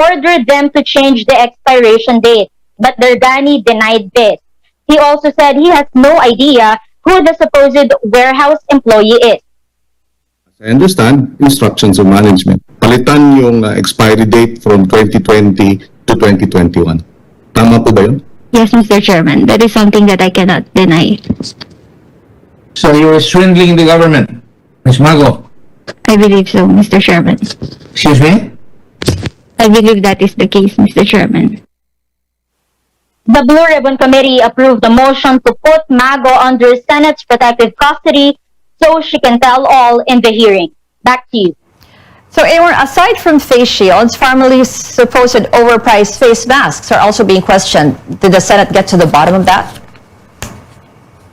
ordered them to change the expiration date, but Dergani denied this. He also said he has no idea who the supposed warehouse employee is. I understand, instructions of management. Palitan yung expiry date from 2020 to 2021. Tama po ba yun? Yes, Mr. Chairman. That is something that I cannot deny. So you were swindling the government, Ms. Mago? I believe so, Mr. Chairman. Excuse me? I believe that is the case, Mr. Chairman. The Blue Ribbon Committee approved a motion to put Mago under Senate's protective custody so she can tell all in the hearing. Back to you. So, Amor, aside from face shields, Farmely's supposed overpriced face masks are also being questioned. Did the Senate get to the bottom of that?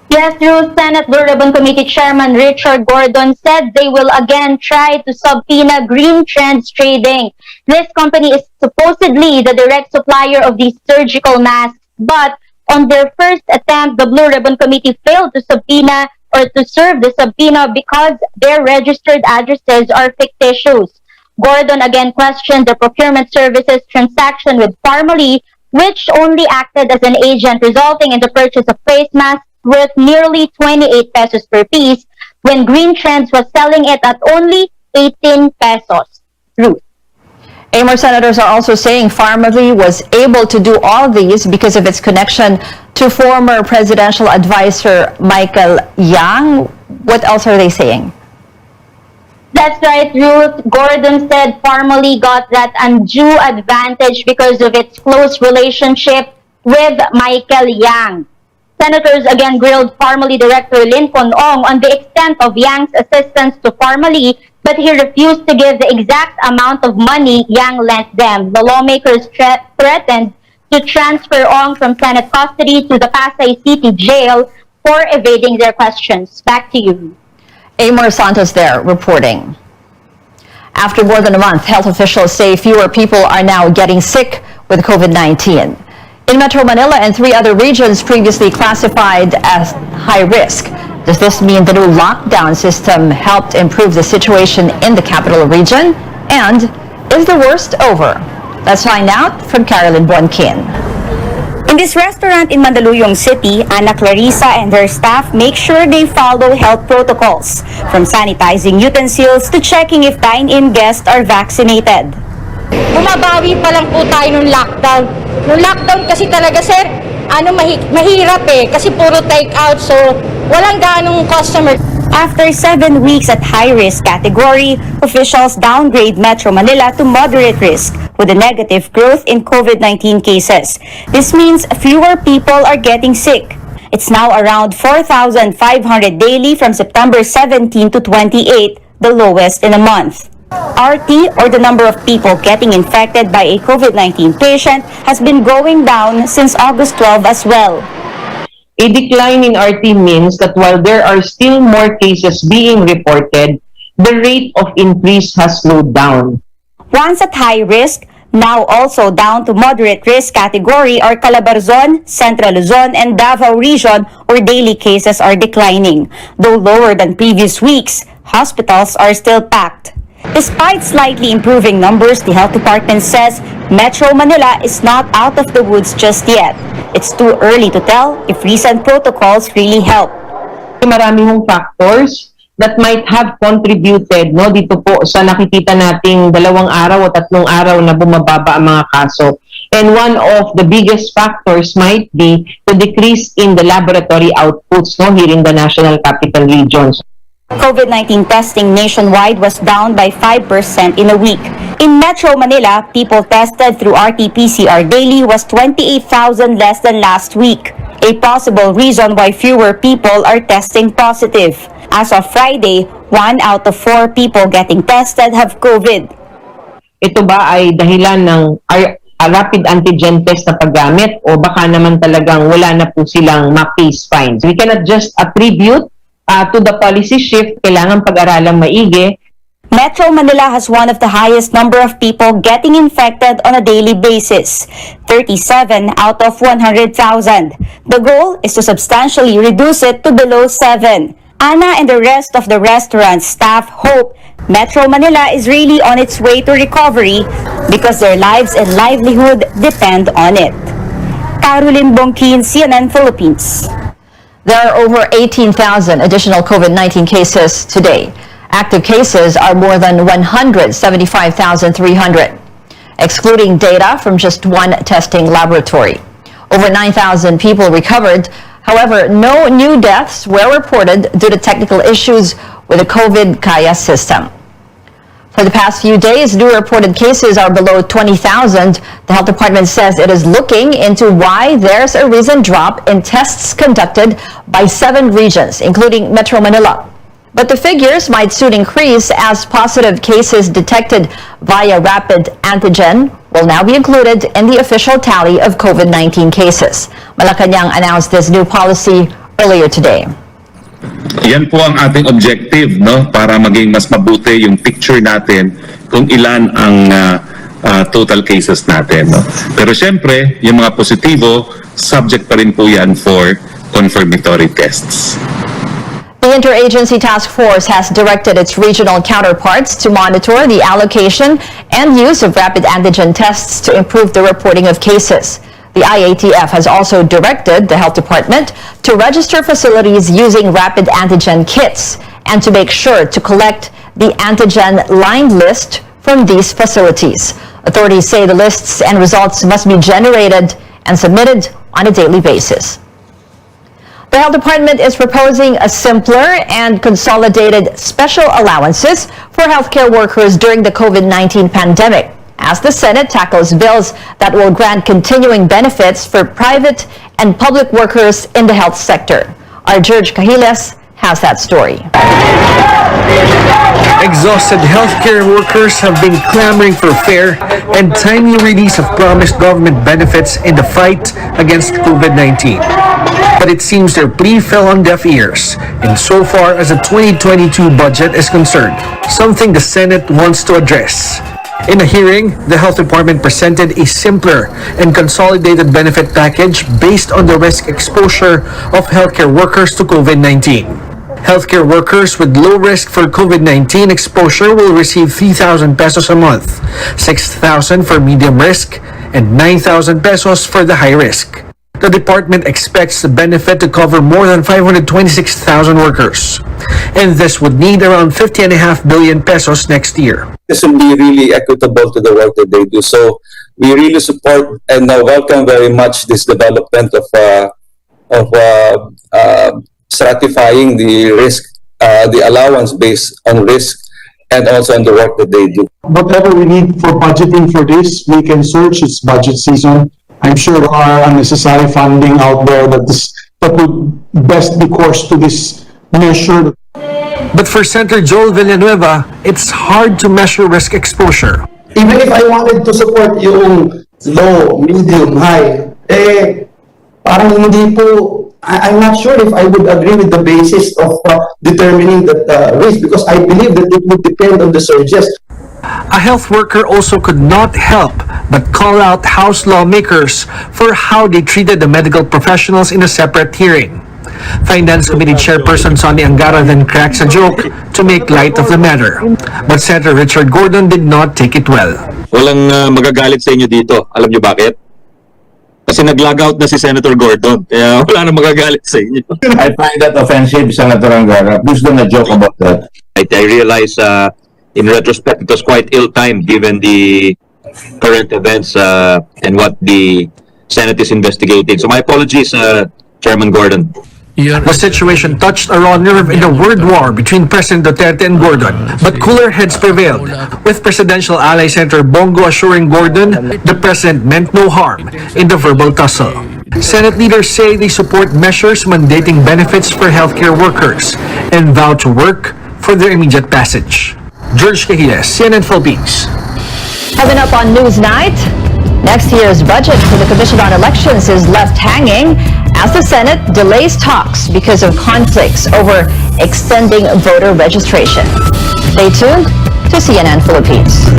Yes, through Senate Blue Ribbon Committee Chairman Richard Gordon said they will again try to subpoena Green Trends Trading. This company is supposedly the direct supplier of these surgical masks, but on their first attempt, the Blue Ribbon Committee failed to subpoena or to serve the subpoena because their registered addresses are fictitious. Gordon again questioned the procurement services transaction with Farmely, which only acted as an agent, resulting in the purchase of face masks worth nearly 28 pesos per piece when Green Trends was selling it at only 18 pesos. Ruth. Amor, senators are also saying Farmely was able to do all these because of its connection to former presidential advisor Michael Yang. What else are they saying? That's right, Ruth. Gordon said Farmely got that undue advantage because of its close relationship with Michael Yang. Senators again grilled Farmely Director Lincoln Ong on the extent of Yang's assistance to Farmely, but he refused to give the exact amount of money Yang lent them. The lawmakers threatened to transfer Ong from Senate custody to the Pasay City Jail for evading their questions. Back to you. Amor Santos there reporting. After more than a month, health officials say fewer people are now getting sick with COVID-19. In Metro Manila and 3 other regions previously classified as high risk. Does this mean the new lockdown system helped improve the situation in the capital region? And is the worst over? Let's find out from Carolyn Buanquin. In this restaurant in Mandaluyong City, Ana Clarissa and her staff make sure they follow health protocols, from sanitizing utensils to checking if dine-in guests are vaccinated. Bumabawi pa lang po tayo nung lockdown. Nung lockdown kasi talaga, sir, mahirap kasi puro take out, so walang ganong customer. After 7 weeks at high-risk category, officials downgrade Metro Manila to moderate risk with a negative growth in COVID-19 cases. This means fewer people are getting sick. It's now around 4,500 daily from September 17 to 28, the lowest in a month. RT, or the number of people getting infected by a COVID-19 patient, has been going down since August 12 as well. A decline in RT means that while there are still more cases being reported, the rate of increase has slowed down. Once at high risk, now also down to moderate risk category are Calabarzon, Central Luzon, and Davao region, where daily cases are declining. Though lower than previous weeks, hospitals are still packed. Despite slightly improving numbers, the health department says Metro Manila is not out of the woods just yet. It's too early to tell if recent protocols really help. Marami mong factors that might have contributed dito po sa nakikita nating 2 araw o 3 araw na bumababa ang mga kaso. And one of the biggest factors might be the decrease in the laboratory outputs here in the National Capital Regions. COVID-19 testing nationwide was down by 5% in a week. In Metro Manila, people tested through RT-PCR daily was 28,000 less than last week. A possible reason why fewer people are testing positive. As of Friday, 1 out of 4 people getting tested have COVID. Ito ba ay dahilan ng rapid antigen test na paggamit o baka naman talagang wala na po silang ma-case finds? We cannot just attribute to the policy shift. Kailangan pag-aralang maigi. Metro Manila has one of the highest number of people getting infected on a daily basis, 37 out of 100,000. The goal is to substantially reduce it to below 7. Ana and the rest of the restaurant staff hope Metro Manila is really on its way to recovery because their lives and livelihood depend on it. Caroline Bongkin, CNN Philippines. There are over 18,000 additional COVID-19 cases today. Active cases are more than 175,300, excluding data from just one testing laboratory. Over 9,000 people recovered. However, no new deaths were reported due to technical issues with the COVID Kaya system. For the past few days, new reported cases are below 20,000. The health department says it is looking into why there's a recent drop in tests conducted by 7 regions, including Metro Manila. But the figures might soon increase as positive cases detected via rapid antigen will now be included in the official tally of COVID-19 cases. Malacanang announced this new policy earlier today. Yan po ang ating objective, no, para maging mas mabuti yung picture natin kung ilan ang total cases natin, no. Pero syempre, yung mga positibo, subject pa rin po yan for confirmatory tests. The Interagency Task Force has directed its regional counterparts to monitor the allocation and use of rapid antigen tests to improve the reporting of cases. The IATF has also directed the Health Department to register facilities using rapid antigen kits and to make sure to collect the antigen line list from these facilities. Authorities say the lists and results must be generated and submitted on a daily basis. The Health Department is proposing a simpler and consolidated special allowances for healthcare workers during the COVID-19 pandemic, as the Senate tackles bills that will grant continuing benefits for private and public workers in the health sector. Our George Cahiles has that story. Exhausted healthcare workers have been clamoring for fair and timely release of promised government benefits in the fight against COVID-19. But it seems their plea fell on deaf ears insofar as the 2022 budget is concerned, something the Senate wants to address. In a hearing, the Health Department presented a simpler and consolidated benefit package based on the risk exposure of healthcare workers to COVID-19. Healthcare workers with low risk for COVID-19 exposure will receive 3,000 pesos a month, 6,000 for medium risk, and 9,000 pesos for the high risk. The department expects the benefit to cover more than 526,000 workers, and this would need around 50.5 billion pesos next year. This will be really equitable to the work that they do. So we really support and welcome very much this development of stratifying the risk, the allowance based on risk, and also on the work that they do. Whatever we need for budgeting for this, we can search. It's budget season. I'm sure there are unnecessary funding out there that would best be coursed to this measure. But for Senator Joel Villanueva, it's hard to measure risk exposure. Even if I wanted to support yung low, medium, high, parang hindi po, I'm not sure if I would agree with the basis of determining that risk, because I believe that it would depend on the surges. A health worker also could not help but call out House lawmakers for how they treated the medical professionals in a separate hearing. Finance Committee Chairperson Sonny Angara then cracks a joke to make light of the matter. But Senator Richard Gordon did not take it well. Walang magagalit sa inyo dito. Alam niyo bakit? Kasi nag-log out na si Senator Gordon. Kaya wala na magagalit sa inyo. I find that offensive, Senator Angara. Who's gonna joke about that? I realize in retrospect it was quite ill-timed given the current events and what the Senate is investigating. So my apologies, Chairman Gordon. The situation touched a raw nerve in a word war between President Duterte and Gordon, but cooler heads prevailed, with presidential ally Senator Bongo assuring Gordon the president meant no harm in the verbal tussle. Senate leaders say they support measures mandating benefits for healthcare workers and vow to work for their immediate passage. George Cahiles, CNN Philippines. Coming up on Newsnight, next year's budget for the Commission on Elections is left hanging as the Senate delays talks because of conflicts over extending voter registration. Stay tuned to CNN Philippines.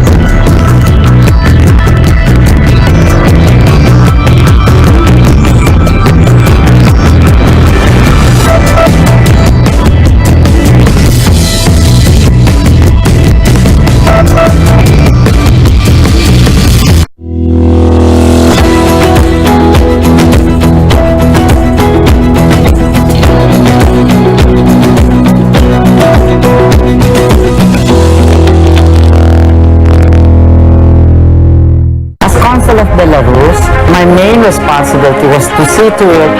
Council of Belarus, my main responsibility was to see to it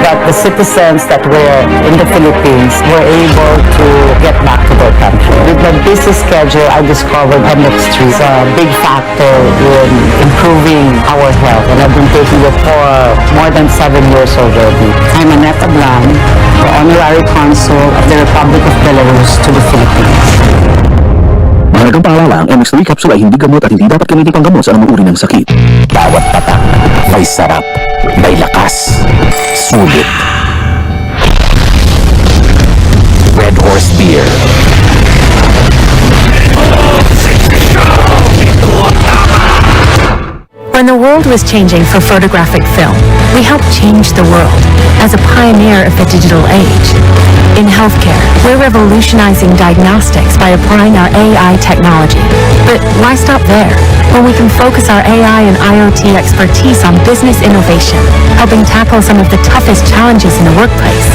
that the citizens that were in the Philippines were able to get back to their country. With my busy schedule, I discovered chemistry is a big factor in improving our health, and I've been taking it for more than 7 years already. I'm Annette Ablan, the Honorary Consul of the Republic of Belarus to the Philippines. Mahalagang paalala, ang MX3 capsule ay hindi gamot at hindi dapat gamitin panggamot sa anumang uri ng sakit. Bawat patak, may sarap, may lakas, sulit. Red Horse Beer. When the world was changing for photographic film, we helped change the world as a pioneer of the digital age. In healthcare, we're revolutionizing diagnostics by applying our AI technology. But why stop there, when we can focus our AI and IoT expertise on business innovation, helping tackle some of the toughest challenges in the workplace?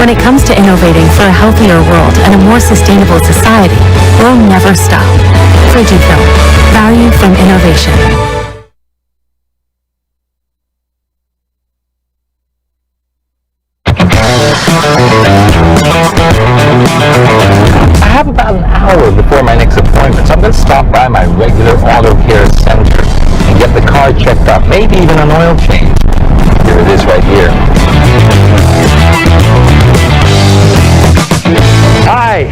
When it comes to innovating for a healthier world and a more sustainable society, we'll never stop. Fujifilm, value from innovation. I have about an hour before my next appointment, so I'm going to stop by my regular auto care center and get the car checked out, maybe even an oil change. Here it is right here. Hi,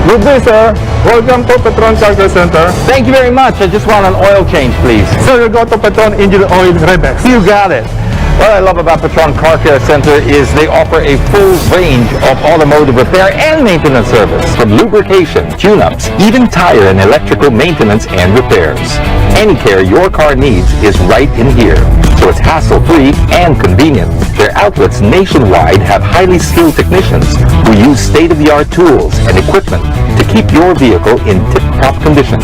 good day, sir. Welcome to Petron Car Care Center. Thank you very much. I just want an oil change, please. So you go to Petron Engine Oil Redex. You got it. What I love about Petron Car Care Center is they offer a full range of automotive repair and maintenance service, from lubrication, tune-ups, even tire and electrical maintenance and repairs. Any care your car needs is right in here, so it's hassle-free and convenient. Their outlets nationwide have highly skilled technicians who use state-of-the-art tools and equipment to keep your vehicle in tip-top condition.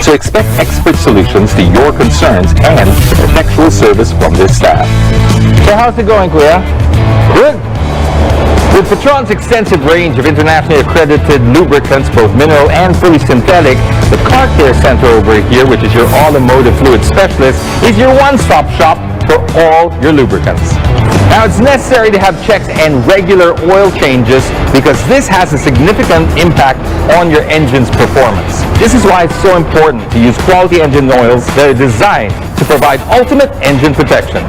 So expect expert solutions to your concerns and effectual service from their staff. So how's it going, Kuya? Good. With Petron's extensive range of internationally accredited lubricants, both mineral and fully synthetic, the Car Care Center over here, which is your automotive fluid specialist, is your one-stop shop for all your lubricants. Now, it's necessary to have checks and regular oil changes because this has a significant impact on your engine's performance. This is why it's so important to use quality engine oils that are designed to provide ultimate engine protection.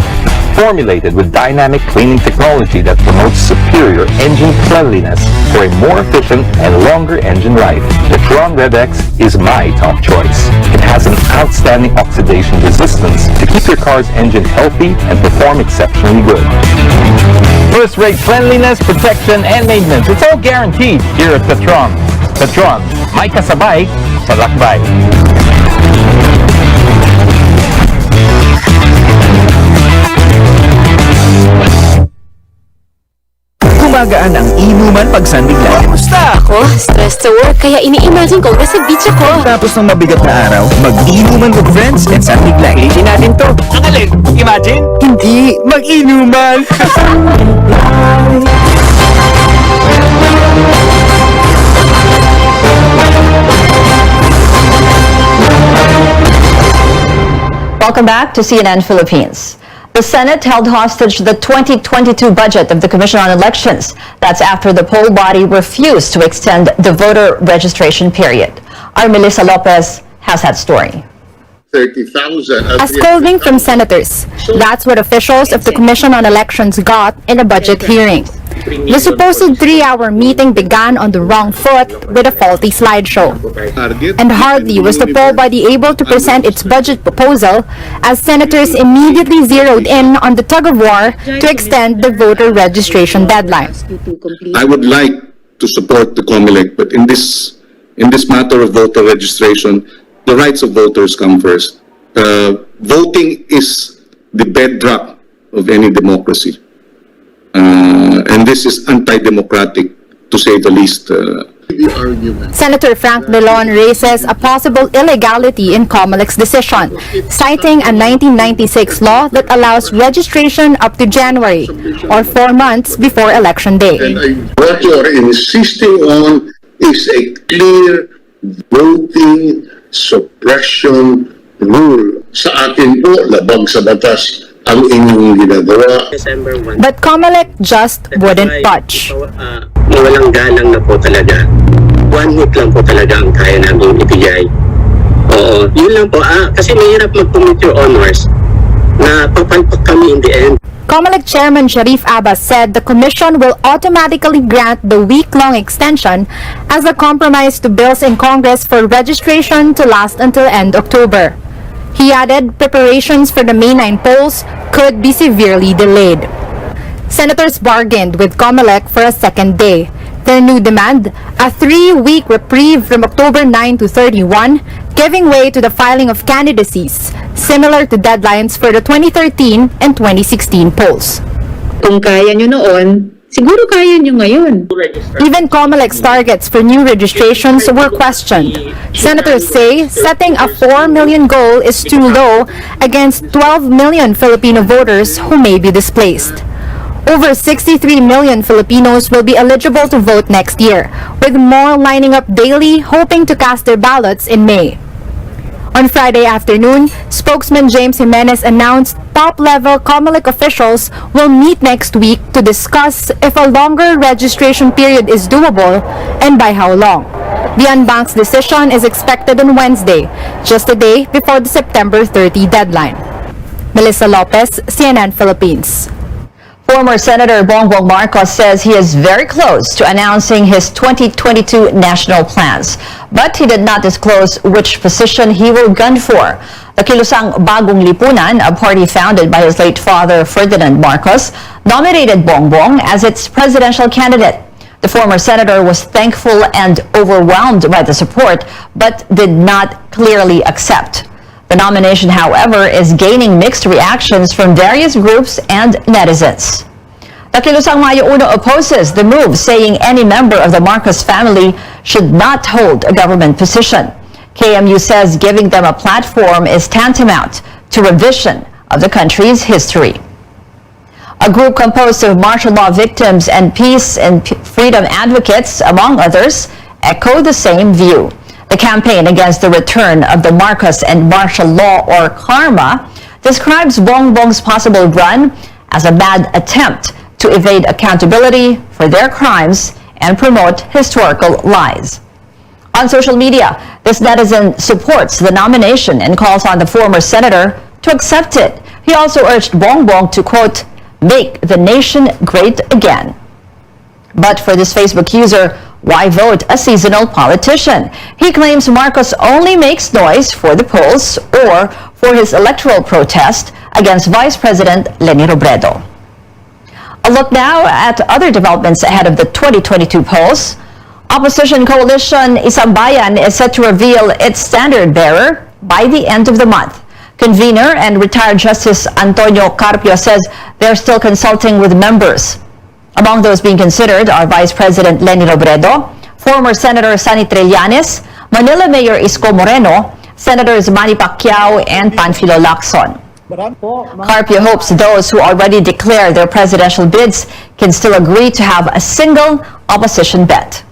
Formulated with dynamic cleaning technology that promotes superior engine cleanliness for a more efficient and longer engine life, the Petron Redex is my top choice. It has an outstanding oxidation resistance to keep your car's engine healthy and perform exceptionally good. First-rate cleanliness, protection, and maintenance. It's all guaranteed here at Petron. Petron, may kasabay sa lakbay. Gumagaan ang inuman pag sandiglan. Kumusta ako? Stress sa work, kaya ini-imagine ko nasa beach ako. Tapos ng mabigat na araw, mag-inuman with friends and sandiglan. Pilitin natin to. Ang alin? Imagine? Hindi, mag-inuman. Welcome back to CNN Philippines. The Senate held hostage the 2022 budget of the Commission on Elections. That's after the poll body refused to extend the voter registration period. Our Melissa Lopez has that story. 30,000. A scolding from senators. That's what officials of the Commission on Elections got in a budget hearing. The supposed 3-hour meeting began on the wrong foot with a faulty slideshow. And hardly was the poll body able to present its budget proposal as senators immediately zeroed in on the tug-of-war to extend the voter registration deadline. I would like to support the COMELEC, but in this matter of voter registration, the rights of voters come first. Voting is the bedrock of any democracy. And this is anti-democratic, to say the least. Senator Frank Drilon raises a possible illegality in COMELEC's decision, citing a 1996 law that allows registration up to January, or 4 months before Election Day. What you are insisting on is a clear voting suppression rule. Sa akin po, labag sa batas ang inyong ginagawa. But COMELEC just wouldn't budge. Walang galang na po talaga. 1 week lang po talaga ang kaya namin ibigay. Oo, yun lang po. Kasi mahirap mag-commit your honors na papalpak kami in the end. COMELEC Chairman Sharif Abbas said the Commission will automatically grant the week-long extension as a compromise to bills in Congress for registration to last until end October. He added preparations for the May 9 polls could be severely delayed. Senators bargained with COMELEC for a second day. Their new demand, a 3-week reprieve from October 9 to 31, giving way to the filing of candidacies, similar to deadlines for the 2013 and 2016 polls. Kung kaya nyo noon, siguro kaya nyo ngayon. Even COMELEC's targets for new registrations were questioned. Senators say setting a 4 million goal is too low against 12 million Filipino voters who may be displaced. Over 63 million Filipinos will be eligible to vote next year, with more lining up daily hoping to cast their ballots in May. On Friday afternoon, spokesman James Jimenez announced top-level COMELEC officials will meet next week to discuss if a longer registration period is doable and by how long. The Unbank's decision is expected on Wednesday, just a day before the September 30 deadline. Melissa Lopez, CNN Philippines. Former Senator Bongbong Marcos says he is very close to announcing his 2022 national plans, but he did not disclose which position he will gun for. The Kilusang Bagong Lipunan, a party founded by his late father Ferdinand Marcos, nominated Bongbong as its presidential candidate. The former senator was thankful and overwhelmed by the support, but did not clearly accept. The nomination, however, is gaining mixed reactions from various groups and netizens. The Kilusang Mayo Uno opposes the move, saying any member of the Marcos family should not hold a government position. KMU says giving them a platform is tantamount to revision of the country's history. A group composed of martial law victims and peace and freedom advocates, among others, echo the same view. The campaign against the return of the Marcos and martial law, or KARMA, describes Bongbong's possible run as a bad attempt to evade accountability for their crimes and promote historical lies. On social media, this netizen supports the nomination and calls on the former senator to accept it. He also urged Bongbong to, quote, make the nation great again. But for this Facebook user, why vote a seasonal politician? He claims Marcos only makes noise for the polls or for his electoral protest against Vice President Leni Robredo. A look now at other developments ahead of the 2022 polls. Opposition coalition Isang Bayan is set to reveal its standard bearer by the end of the month. Convener and retired Justice Antonio Carpio says they're still consulting with members. Among those being considered are Vice President Leni Robredo, former Senator Sonny Trillanes, Manila Mayor Isko Moreno, Senators Manny Pacquiao, and Panfilo Lacson. Carpio hopes those who already declared their presidential bids can still agree to have a single opposition bet.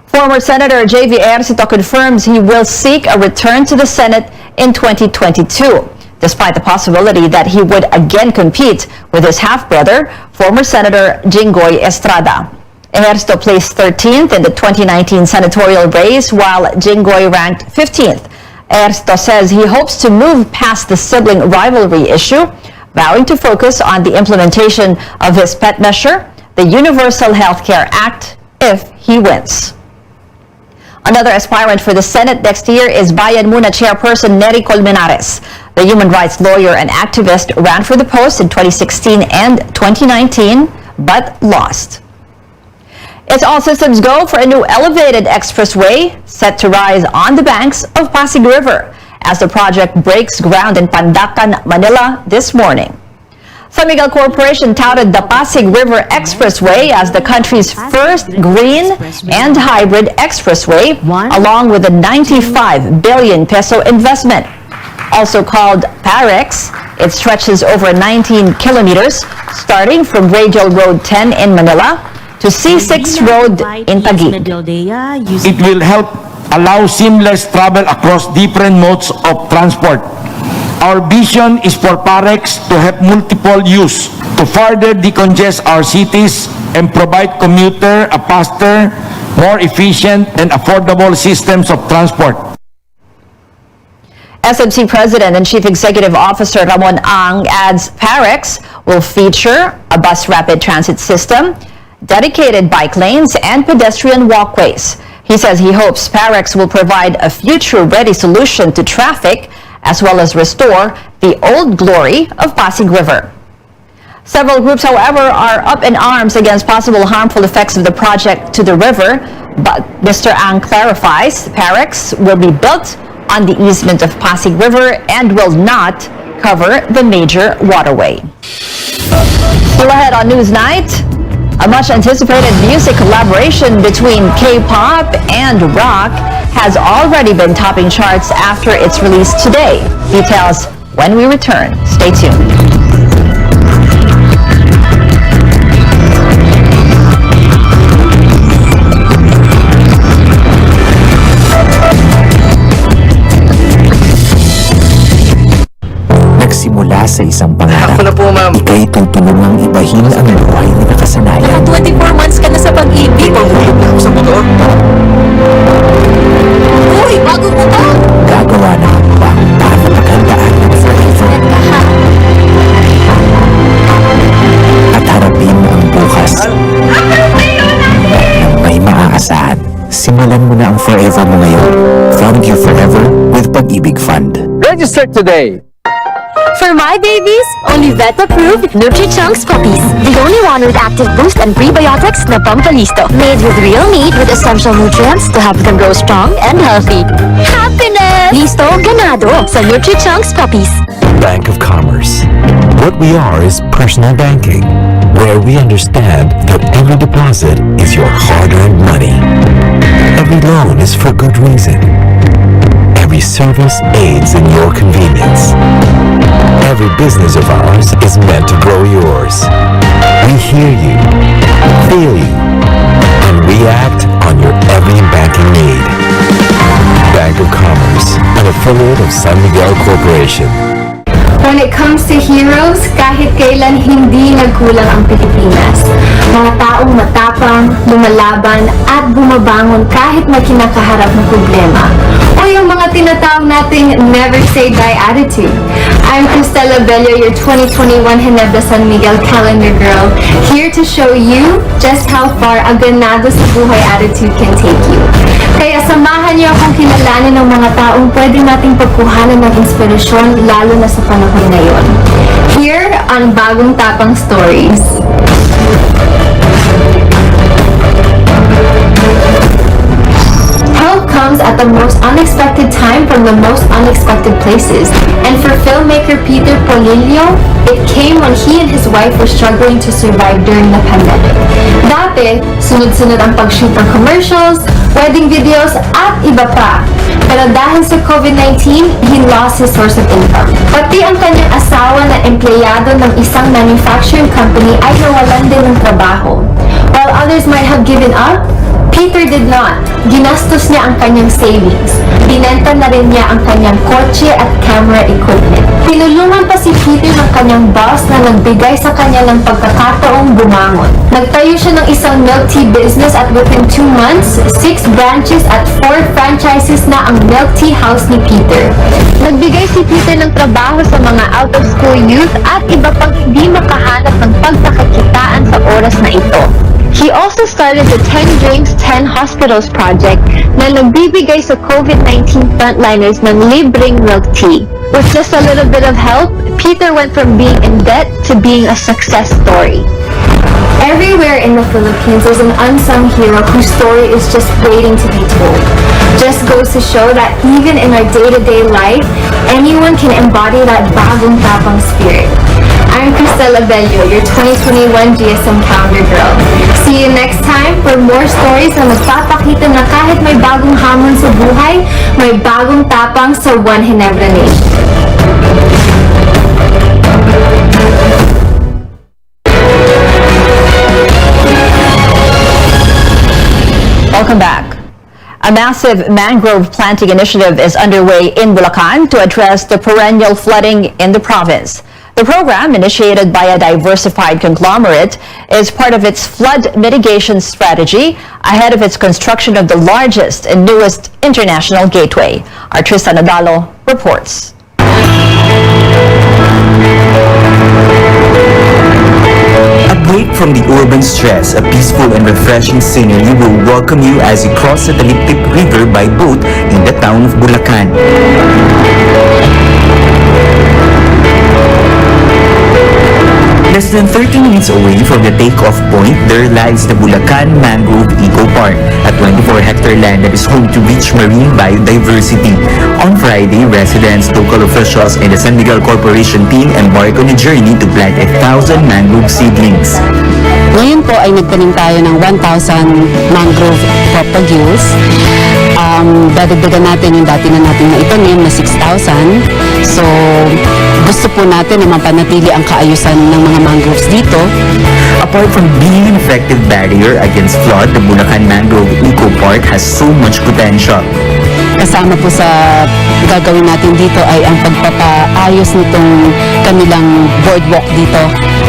Former Senator J.V. Ejercito confirms he will seek a return to the Senate in 2022. Despite the possibility that he would again compete with his half-brother, former Senator Jinggoy Estrada. Ejercito placed 13th in the 2019 senatorial race, while Jinggoy ranked 15th. Ejercito says he hopes to move past the sibling rivalry issue, vowing to focus on the implementation of his pet measure, the Universal Health Care Act, if he wins. Another aspirant for the Senate next year is Bayan Muna chairperson Nery Colmenares. The human rights lawyer and activist ran for the post in 2016 and 2019, but lost. It's all systems go for a new elevated expressway set to rise on the banks of Pasig River as the project breaks ground in Pandacan, Manila this morning. San Miguel Corporation touted the Pasig River Expressway as the country's first green and hybrid expressway, along with a 95 billion peso investment. Also called PAREX, it stretches over 19 kilometers, starting from Radial Road 10 in Manila to C6 Road in Taguig. It will help allow seamless travel across different modes of transport. Our vision is for Parex to have multiple use to further decongest our cities and provide commuter a faster, more efficient and affordable systems of transport. SMC President and Chief Executive Officer Ramon Ang adds Parex will feature a bus rapid transit system, dedicated bike lanes, and pedestrian walkways. He says he hopes Parex will provide a future-ready solution to traffic as well as restore the old glory of Pasig River. Several groups, however, are up in arms against possible harmful effects of the project to the river, but Mr. Ang clarifies Parex will be built on the easement of Pasig River and will not cover the major waterway. Still ahead on Newsnight, a much-anticipated music collaboration between K-pop and rock has already been topping charts after its release today. Details when we return. Stay tuned. Nagsimula sa isang pangarap. Ako na po, ma'am. Ika'y tutulungang ibahin ang buhay na nakasanayan. 24 months ka na sa pag-ibig. Panghulog na ako sa motor. Uy, bago mo ba? Gagawa na ang bang para mapaghandaan ng forever. At harapin ang bukas na may maaasahan. Simulan mo na ang forever mo ngayon. Fund your forever with Pag-ibig Fund. Register today! For my babies, only vet-approved Nutri-Chunks puppies. The only one with active boost and prebiotics na Pampalisto. Made with real meat with essential nutrients to help them grow strong and healthy. Happiness! Listo, ganado sa Nutri-Chunks puppies. Bank of Commerce. What we are is personal banking, where we understand that every deposit is your hard-earned money. Every loan is for good reason. Every service aids in your convenience. Every business of ours is meant to grow yours. We hear you, feel you, and react on your every banking need. Bank of Commerce, an affiliate of San Miguel Corporation. When it comes to heroes, kahit kailan hindi nagkulang ang Pilipinas. Mga taong matapang, lumalaban, at bumabangon kahit may kinakaharap na problema. O yung mga tinatawag nating never say die attitude. I'm Cristela Bello, your 2021 Ginebra San Miguel Calendar Girl, here to show you just how far a ganado sa buhay attitude can take you. Kaya samahan niyo akong kilalanin ng mga taong pwede nating pagkuhanan ng inspirasyon lalo na sa panahon ngayon. Here on Bagong Tapang Stories. Help comes at the most unexpected time from the most unexpected places. And for filmmaker Peter Polillo, it came when he and his wife were struggling to survive during the pandemic. Dati, sunod-sunod ang pag-shoot ng commercials, wedding videos, at iba pa. Pero dahil sa COVID-19, he lost his source of income. Pati ang kanyang asawa na empleyado ng isang manufacturing company ay nawalan din ng trabaho. While others might have given up, Peter did not. Ginastos niya ang kanyang savings. Binenta na rin niya ang kanyang kotse at camera equipment. Tinulungan pa si Peter ng kanyang boss na nagbigay sa kanya ng pagkakataong bumangon. Nagtayo siya ng isang milk tea business at within 2 months, 6 branches at 4 franchises na ang milk tea house ni Peter. Nagbigay si Peter ng trabaho sa mga out-of-school youth at iba pang hindi makahanap ng pagkakakitaan sa oras na ito. He also started the 10 Drinks, 10 Hospitals project na nagbibigay sa COVID-19 frontliners ng libreng milk tea. With just a little bit of help, Peter went from being in debt to being a success story. Everywhere in the Philippines, there's an unsung hero whose story is just waiting to be told. Just goes to show that even in our day-to-day life, anyone can embody that bagong tapang spirit. I'm Cristela Bello, your 2021 GSM Calendar Girl. See you next time for more stories na magpapakita na kahit may bagong hamon sa buhay, may bagong tapang sa One Ginebra Nation. Welcome back. A A massive mangrove planting initiative is underway in Bulacan to address the perennial flooding in the province. The program, initiated by a diversified conglomerate, is part of its flood mitigation strategy ahead of its construction of the largest and newest international gateway. Our Tristan Adalo reports. A break from the urban stress, a peaceful and refreshing scenery will welcome you as you cross the Taliptip River by boat in the town of Bulacan. Less than 30 minutes away from the takeoff point, there lies the Bulacan Mangrove Eco Park, a 24-hectare land that is home to rich marine biodiversity. On Friday, residents, local officials, and the San Miguel Corporation team embarked on a journey to plant 1,000 mangrove seedlings. Ngayon po ay nagtanim tayo ng 1,000 mangrove propagules. Dadagdagan natin yung dati na natin na itanim na 6,000. So, gusto po natin na mapanatili ang kaayusan ng mga mangroves dito. Apart from being an effective barrier against flood, the Bulacan Mangrove Eco Park has so much potential. Kasama po sa gagawin natin dito ay ang pagpapaayos nitong kanilang boardwalk dito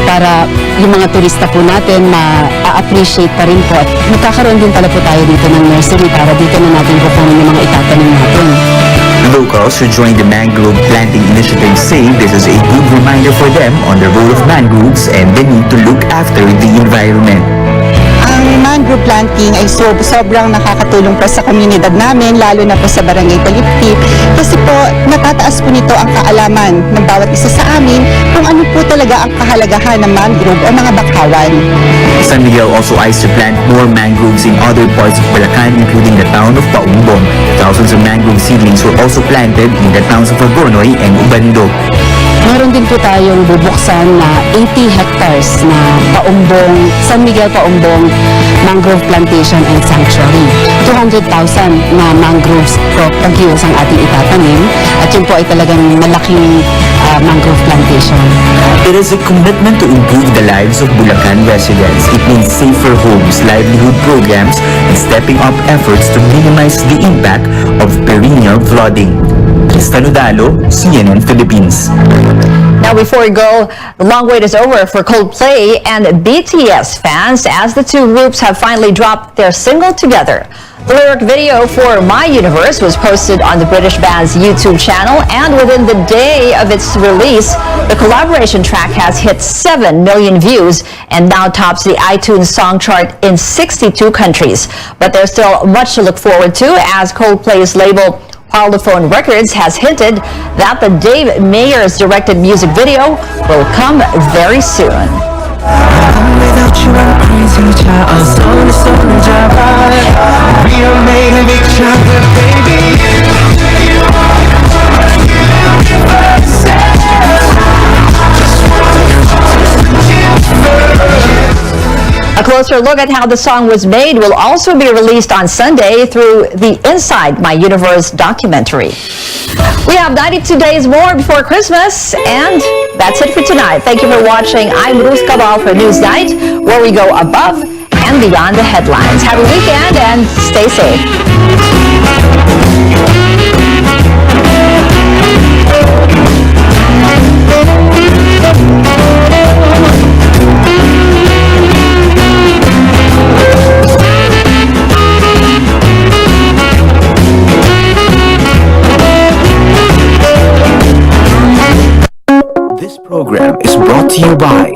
para yung mga turista po natin ma-appreciate pa rin po at magkakaroon din pala po tayo dito ng nursery para dito na natin kukunin yung mga itatanim natin. Locals who joined the mangrove planting initiative say this is a good reminder for them on the role of mangroves and the need to look after the environment. Ang mangrove planting ay sobrang nakakatulong po sa komunidad namin, lalo na po sa Barangay Taliptip, kasi po natataas po nito ang kaalaman ng bawat isa sa amin kung ano po talaga ang kahalagahan ng mangrove o mga bakawan. San Miguel also eyes to plant more mangroves in other parts of Bulacan, including the town of Paumbong. Thousands of mangrove seedlings were also planted in the towns of Agonoy and Ubando. Meron din po tayong bubuksan na 80 hectares na Paumbong, San Miguel Paumbong Mangrove Plantation and Sanctuary. 200,000 na mangroves propagules ang ating itatanim at yun po ay talagang malaking mangrove plantation. It is a commitment to improve the lives of Bulacan residents. It means safer homes, livelihood programs, and stepping up efforts to minimize the impact of perennial flooding. Tristan Udalo, CNN Philippines. Now, before we go, the long wait is over for Coldplay and BTS fans as the two groups have finally dropped their single together. The lyric video for My Universe was posted on the British band's YouTube channel, and within the day of its release, the collaboration track has hit 7 million views and now tops the iTunes song chart in 62 countries. But there's still much to look forward to, as Coldplay's label Parlophone Records has hinted that the Dave Meyers directed music video will come very soon. Without you I'm crazy child, we are made of each other, baby. A closer look at how the song was made will also be released on Sunday through the Inside My Universe documentary. We have 92 days more before Christmas, and that's it for tonight. Thank you for watching. I'm Ruth Cabal for Newsnight, where we go above and beyond the headlines. Have a weekend and stay safe. This program is brought to you by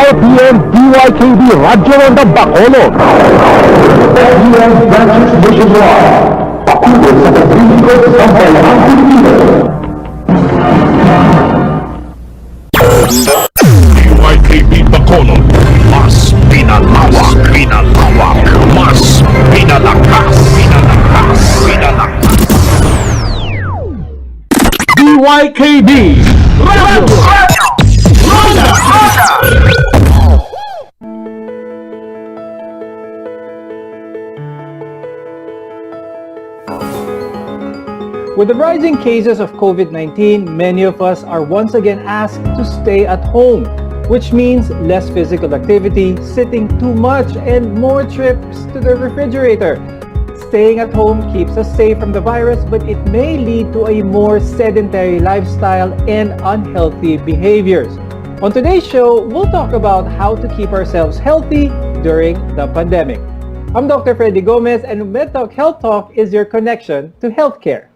RPM DYKB Radyo Ronda Bacolod. RPM branches nationwide. Pakulo sa paglilingkod sa bayang Pilipino. DYKB Bacolod, mas pinalawak, mas pinalakas, pinalakas. DYKB With the rising cases of COVID-19, many of us are once again asked to stay at home, which means less physical activity, sitting too much, and more trips to the refrigerator. Staying at home keeps us safe from the virus, but it may lead to a more sedentary lifestyle and unhealthy behaviors. On today's show, we'll talk about how to keep ourselves healthy during the pandemic. I'm Dr. Freddy Gomez, and MedTalk Health Talk is your connection to healthcare.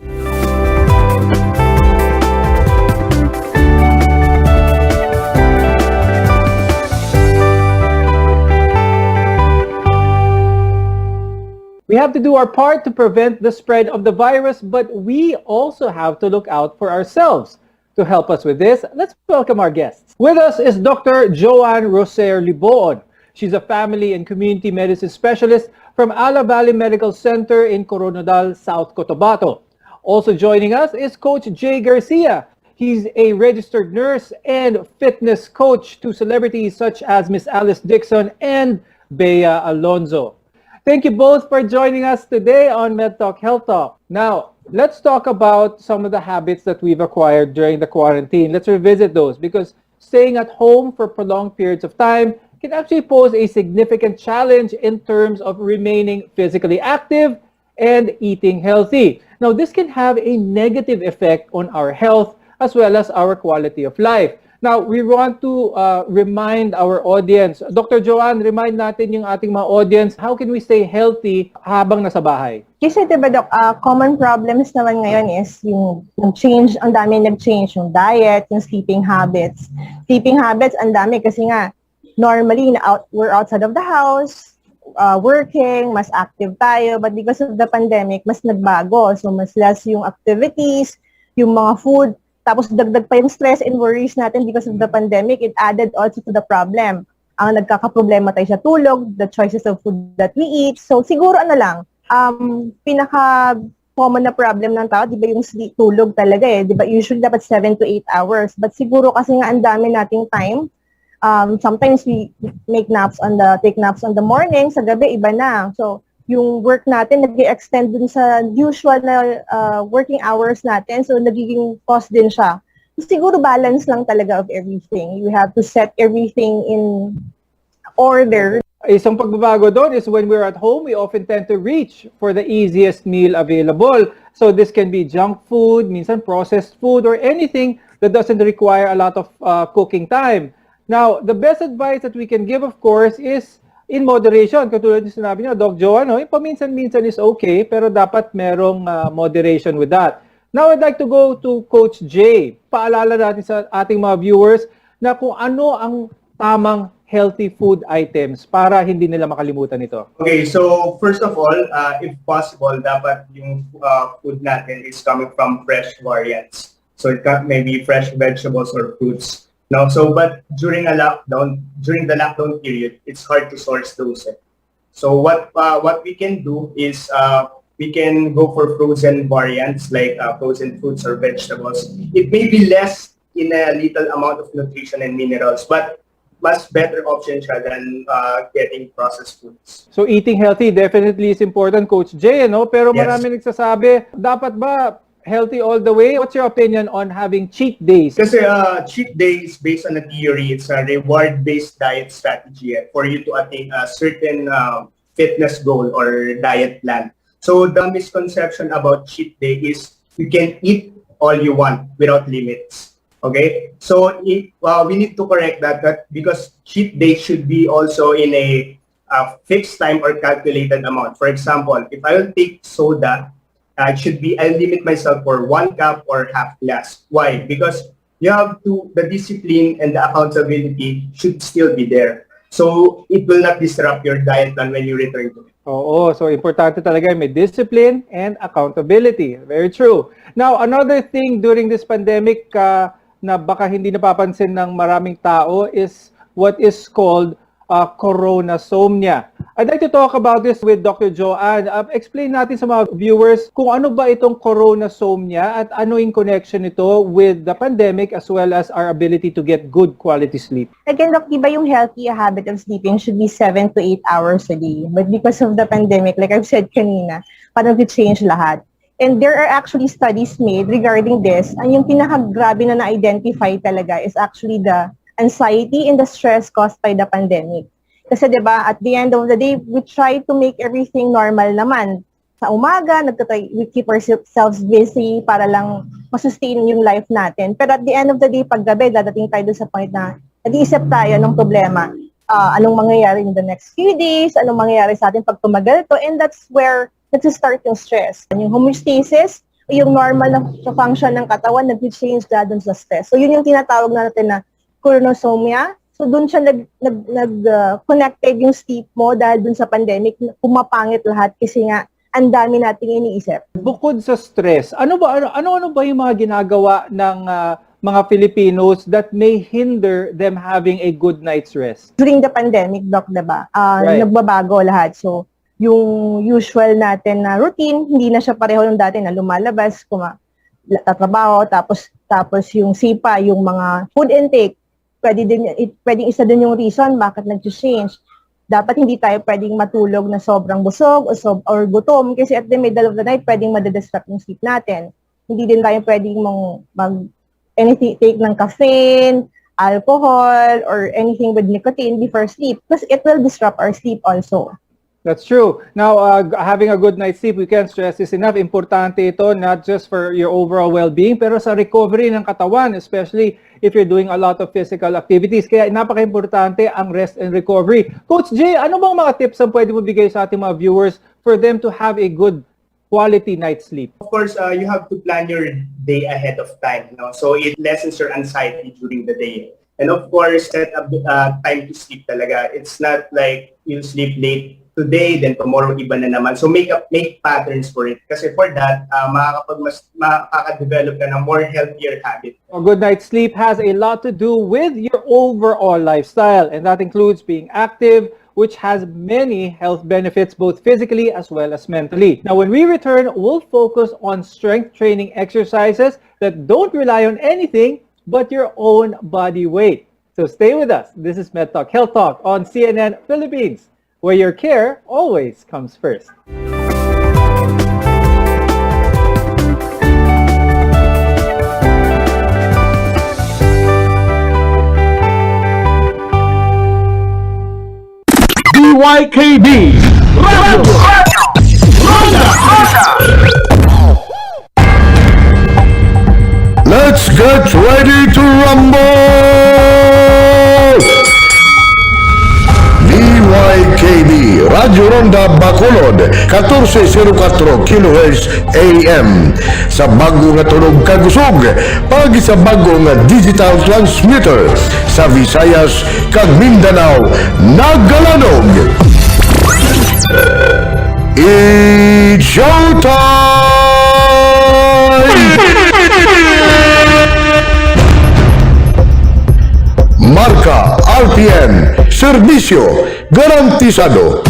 We have to do our part to prevent the spread of the virus, but we also have to look out for ourselves. To help us with this, let's welcome our guests. With us is Dr. Joanne Roser Liboon. She's a family and community medicine specialist from Ala Valley Medical Center in Coronadal, South Cotabato. Also joining us is Coach Jay Garcia. He's a registered nurse and fitness coach to celebrities such as Miss Alice Dixon and Bea Alonzo. Thank you both for joining us today on MedTalk Health Talk. Now, let's talk about some of the habits that we've acquired during the quarantine. Let's revisit those because staying at home for prolonged periods of time can actually pose a significant challenge in terms of remaining physically active and eating healthy. Now, this can have a negative effect on our health as well as our quality of life. Now, we want to remind our audience. Dr. Joanne, remind natin yung ating mga audience, how can we stay healthy habang nasa bahay? Kasi diba, Doc, common problems naman ngayon is yung change, ang dami nag-change, yung diet, yung sleeping habits. Sleeping habits, ang dami kasi nga, normally, we're outside of the house, working, mas active tayo, but because of the pandemic, mas nagbago. So, mas less yung activities, yung mga food, tapos dagdag pa yung stress and worries natin because of the pandemic, it added also to the problem. Ang nagkakaproblema tayo sa tulog, the choices of food that we eat. So siguro ano lang, pinaka-common na problem ng tao, di ba yung tulog talaga eh. Di ba usually dapat 7 to 8 hours. But siguro kasi nga ang dami nating time, sometimes we take naps on the morning, sa gabi iba na. So yung work natin nag-extend dun sa usual na working hours natin. So, nagiging cost din siya. So, siguro balance lang talaga of everything. You have to set everything in order. Isang pagbabago doon is when we're at home, we often tend to reach for the easiest meal available. So, this can be junk food, minsan processed food, or anything that doesn't require a lot of cooking time. Now, the best advice that we can give, of course, is in moderation, katulad yung sinabi niyo, Doc Joanne, no? Paminsan-minsan is okay, pero dapat merong moderation with that. Now, I'd like to go to Coach Jay. Paalala natin sa ating mga viewers na kung ano ang tamang healthy food items para hindi nila makalimutan ito. Okay, so first of all, if possible, dapat yung food natin is coming from fresh variants. So it may be fresh vegetables or fruits. No, so but during the lockdown period, it's hard to source those. So what we can do is we can go for frozen variants like frozen fruits or vegetables. It may be less in a little amount of nutrition and minerals, but much better option siya than getting processed foods. So eating healthy definitely is important, Coach Jay, no? Pero Yes. marami nagsasabi, dapat ba healthy all the way? What's your opinion on having cheat days? Kasi cheat days based on a theory, it's a reward-based diet strategy for you to attain a certain fitness goal or diet plan. So the misconception about cheat day is you can eat all you want without limits. Okay? So we need to correct that because cheat day should be also in a fixed time or calculated amount. For example, if I will take soda, I'll limit myself for 1 cup or half glass. Why? Because you have the discipline and the accountability should still be there. So it will not disrupt your diet plan when you return to it. Oo, so importante talaga may discipline and accountability. Very true. Now, another thing during this pandemic na baka hindi napapansin ng maraming tao is what is called coronasomnia. I'd like to talk about this with Dr. Joanne. Explain natin sa mga viewers kung ano ba itong coronasomnia at ano yung connection nito with the pandemic as well as our ability to get good quality sleep. Again, Doc, diba yung healthy habit of sleeping should be 7 to 8 hours a day. But because of the pandemic, like I've said kanina, parang change lahat. And there are actually studies made regarding this. And yung pinakagrabe na na-identify talaga is actually the anxiety and the stress caused by the pandemic. Kasi diba, at the end of the day, we try to make everything normal naman. Sa umaga, we keep ourselves busy para lang masustain yung life natin. Pero at the end of the day, pag gabi, dadating tayo sa point na nag-iisip tayo ng problema. Anong mangyayari in the next few days, anong mangyayari sa atin pag tumagal to, and that's where nag-start yung stress. Yung homeostasis, yung normal na function ng katawan, nag-change dun sa stress. So yun yung tinatawag natin na coronasomnia. So doon siya nag-connected yung sleep mo dahil dun sa pandemic, pumapangit lahat kasi nga ang dami nating iniisip. Bukod sa stress, ano ba yung mga ginagawa ng mga Filipinos that may hinder them having a good night's rest? During the pandemic, Doc, diba? Nagbabago lahat. So yung usual natin na routine, hindi na siya pareho ng dati na lumalabas, tatrabaho, tapos yung sipa, yung mga food intake, pwedeng isa din yung reason bakit nag-change. Dapat hindi tayo pwedeng matulog na sobrang busog or gutom kasi at the middle of the night pwedeng madidistract yung sleep natin. Hindi din tayo pwedeng take ng caffeine, alcohol, or anything with nicotine before sleep because it will disrupt our sleep also. That's true. Now, having a good night's sleep, we can't stress this enough. Importante ito, not just for your overall well-being, pero sa recovery ng katawan, especially if you're doing a lot of physical activities. Kaya napaka-importante ang rest and recovery. Coach Jay, ano bang mga tips ang pwede mo bigay sa ating mga viewers for them to have a good quality night's sleep? Of course, you have to plan your day ahead of time. So it lessens your anxiety during the day. And of course, set up time to sleep talaga. It's not like you sleep late today, then tomorrow iba na naman. So make patterns for it. Kasi for that, makaka-develop ka ng more healthier habit. A good night's sleep has a lot to do with your overall lifestyle, and that includes being active, which has many health benefits both physically as well as mentally. Now, when we return, we'll focus on strength training exercises that don't rely on anything but your own body weight. So stay with us. This is MedTalk Health Talk on CNN Philippines, where your care always comes first. DYKB Let's get ready to rumble! DYKB Radyo Ronda Bacolod 1404 kHz AM sa bago nga tunog kagusog pag sa bago nga digital transmitter sa Visayas kag Mindanao nagalanog. It's showtime! Marka RPN Serbisyo Garantisado.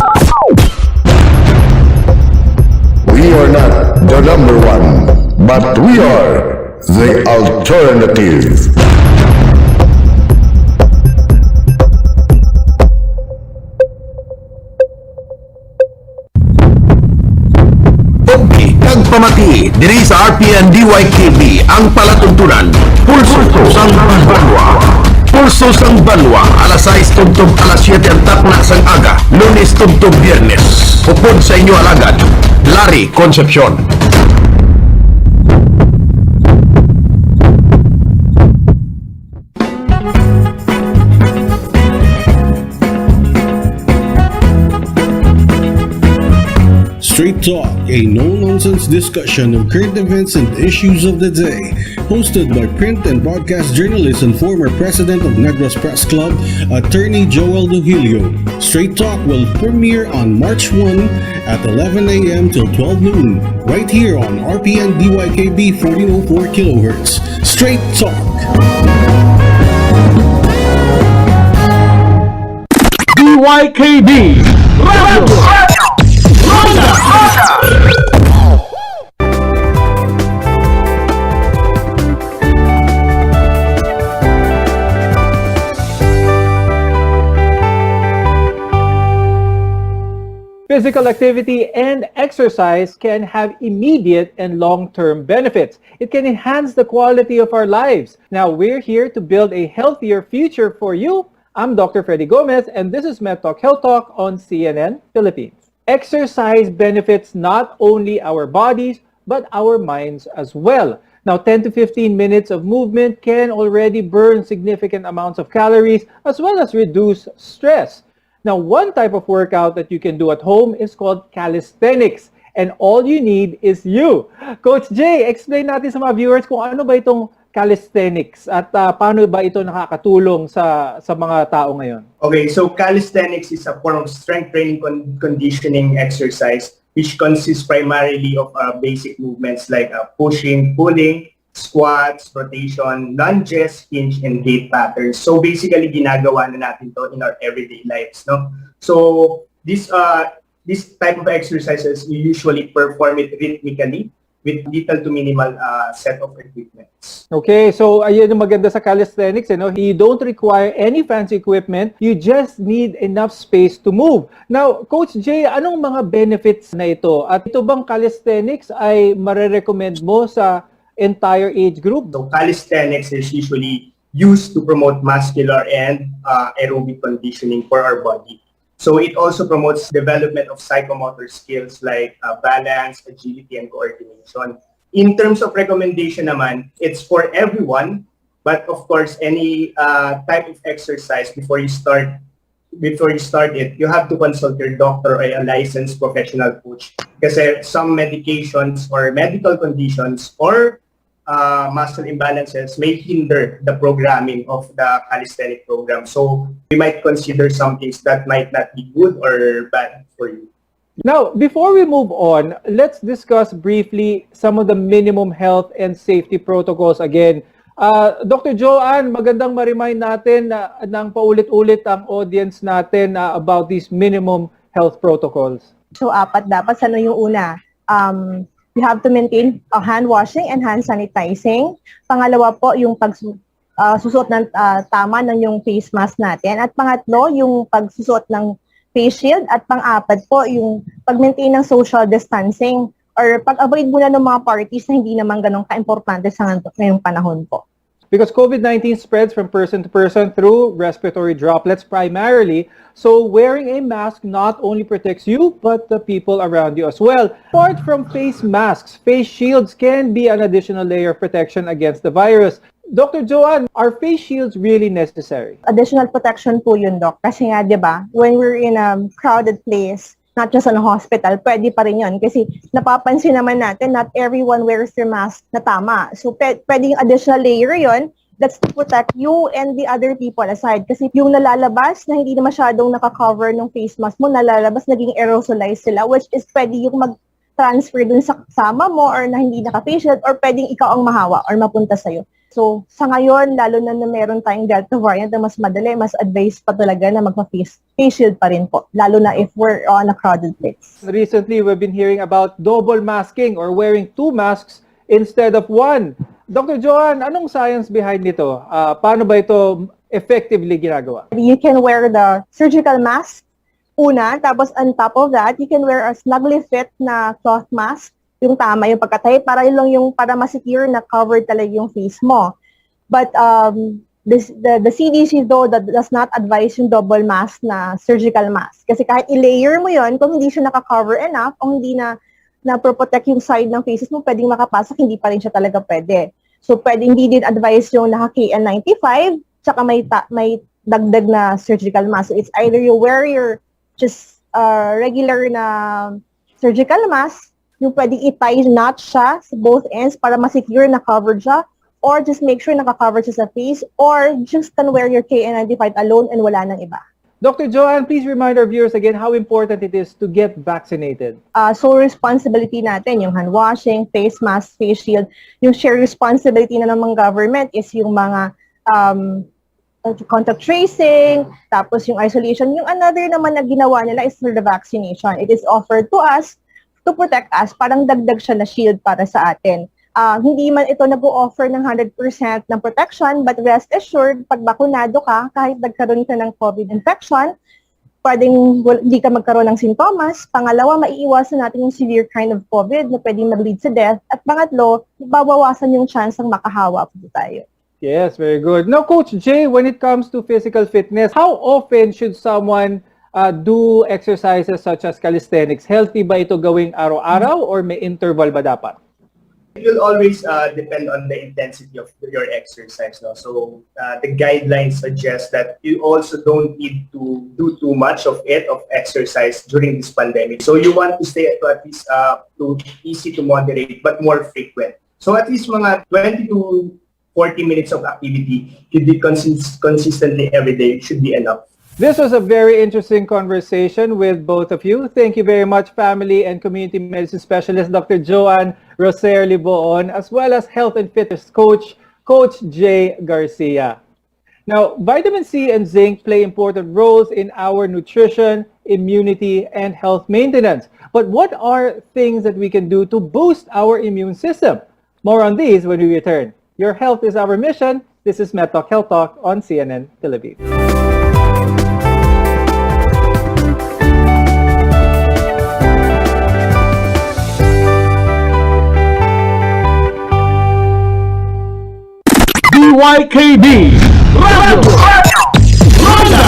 We are not the number one, but we are the alternative. Pamati, diri sa RPN DYKB ang palatuntunan. Pulso sang Banwa. Pulso sang Banwa, alas 6 tugtog alas 7 ang takna sang aga, Lunes tugtog Biyernes. Upod sa inyo alagad, Larry Concepcion. Straight Talk, a no-nonsense discussion of current events and issues of the day. Hosted by print and broadcast journalist and former president of Negros Press Club, Attorney Joel Duhilio. Straight Talk will premiere on March 1 at 11 a.m. till 12 noon, right here on RPN DYKB 1404 kHz. Straight Talk. DYKB Physical activity and exercise can have immediate and long-term benefits. It can enhance the quality of our lives. Now, we're here to build a healthier future for you. I'm Dr. Freddy Gomez, and this is MedTalk Health Talk on CNN Philippines. Exercise benefits not only our bodies, but our minds as well. Now, 10 to 15 minutes of movement can already burn significant amounts of calories as well as reduce stress. Now, one type of workout that you can do at home is called calisthenics. And all you need is you. Coach Jay, explain natin sa mga viewers kung ano ba itong calisthenics at paano ba ito nakakatulong sa mga tao ngayon? Okay, so calisthenics is a form of strength training conditioning exercise which consists primarily of basic movements like pushing, pulling, squats, rotation, lunges, hinge, and gait patterns. So basically, ginagawa na natin to in our everyday lives, no? So this type of exercises, we usually perform it rhythmically with little to minimal set of equipments. Okay, so ayun yung maganda sa calisthenics, you know, you don't require any fancy equipment, you just need enough space to move. Now, Coach Jay, anong mga benefits na ito? At ito bang calisthenics ay marerecommend mo sa entire age group? So calisthenics is usually used to promote muscular and aerobic conditioning for our body. So it also promotes development of psychomotor skills like balance, agility, and coordination. In terms of recommendation naman, it's for everyone, but of course, any type of exercise before you start it, you have to consult your doctor or a licensed professional coach. Kasi some medications or medical conditions or muscle imbalances may hinder the programming of the calisthenic program. So we might consider some things that might not be good or bad for you. Now, before we move on, let's discuss briefly some of the minimum health and safety protocols again. Dr. Joanne, magandang ma-remind natin ng paulit-ulit ang audience natin about these minimum health protocols. So, apat dapat. Ano yung una? You have to maintain hand washing and hand sanitizing. Pangalawa po, yung pagsusuot ng tama ng yung face mask natin. At pangatlo, yung pagsusuot ng face shield. At pang-apat po, yung pag-maintain ng social distancing or pag-avoid muna ng mga parties na hindi naman ganun ka-importante sa ngayong panahon po. Because COVID-19 spreads from person to person through respiratory droplets primarily, so wearing a mask not only protects you, but the people around you as well. Apart from face masks, face shields can be an additional layer of protection against the virus. Dr. Joanne, are face shields really necessary? Additional protection po yun, Doc. Kasi nga, di ba, when we're in a crowded place, not just in a hospital, pwede pa rin yun. Kasi napapansin naman natin, not everyone wears their mask na tama. So, pwedeng additional layer yun that's to protect you and the other people aside. Kasi yung nalalabas na hindi na masyadong nakakover ng face mask mo, nalalabas, naging aerosolized sila, which is pwede yung mag-transfer dun sa kasama mo or na hindi naka-face shield or pwedeng ikaw ang mahawa or mapunta sa'yo. So, sa ngayon, lalo na meron tayong Delta variant na mas madali, mas advised pa talaga na magpa-face shield pa rin po, lalo na if we're on a crowded place. Recently, we've been hearing about double masking or wearing 2 masks instead of 1. Dr. Joanne, anong science behind nito? Paano ba ito effectively ginagawa? You can wear the surgical mask una, tapos on top of that, you can wear a snugly fit na cloth mask, yung tama yung pagkatay, para yun lang yung para ma-secure na covered talaga yung face mo. But the CDC though does not advise yung double mask na surgical mask. Kasi kahit i-layer mo yun, kung hindi siya naka-cover enough, o hindi na protect yung side ng faces mo, pwedeng makapasok, hindi pa rin siya talaga pwede. So pwedeng hindi din advise yung naka-KN95, tsaka may dagdag na surgical mask. So it's either you wear your just regular na surgical mask, yung pwedeng i-tie knot siya sa both ends para ma-secure na covered siya, or just make sure naka-cover siya sa face, or just can wear your KN95 alone and wala nang iba. Dr. Joanne, please remind our viewers again how important it is to get vaccinated. So responsibility natin, yung hand washing, face mask, face shield, yung shared responsibility na ng mga government is yung mga contact tracing, tapos yung isolation. Yung another naman na ginawa nila is for the vaccination. It is offered to us to protect us. Parang dagdag siya na shield para sa atin. Hindi man ito nag-o-offer ng 100% ng protection, but rest assured, pag bakunado ka, kahit nagkaroon ka ng COVID infection, pwedeng hindi ka magkaroon ng sintomas. Pangalawa, maiiwasan natin yung severe kind of COVID na pwedeng mag-lead sa death. At pangatlo, babawasan yung chance ng makahawa po tayo. Yes, very good. Now, Coach Jay, when it comes to physical fitness, how often should someone do exercises such as calisthenics? Healthy ba ito gawing araw-araw or may interval ba dapat? It will always depend on the intensity of your exercise. No? So the guidelines suggest that you also don't need to do too much of exercise during this pandemic. So you want to stay at least easy to moderate but more frequent. So at least mga 20 to 40 minutes of activity could be consistently every day should be enough. This was a very interesting conversation with both of you. Thank you very much, Family and Community Medicine Specialist Dr. Joanne Roser Liboon, as well as Health and Fitness Coach, Coach Jay Garcia. Now, vitamin C and zinc play important roles in our nutrition, immunity, and health maintenance. But what are things that we can do to boost our immune system? More on these when we return. Your health is our mission. This is MedTalk Health Talk on CNN Tel Aviv. BYKB Radio Ronda.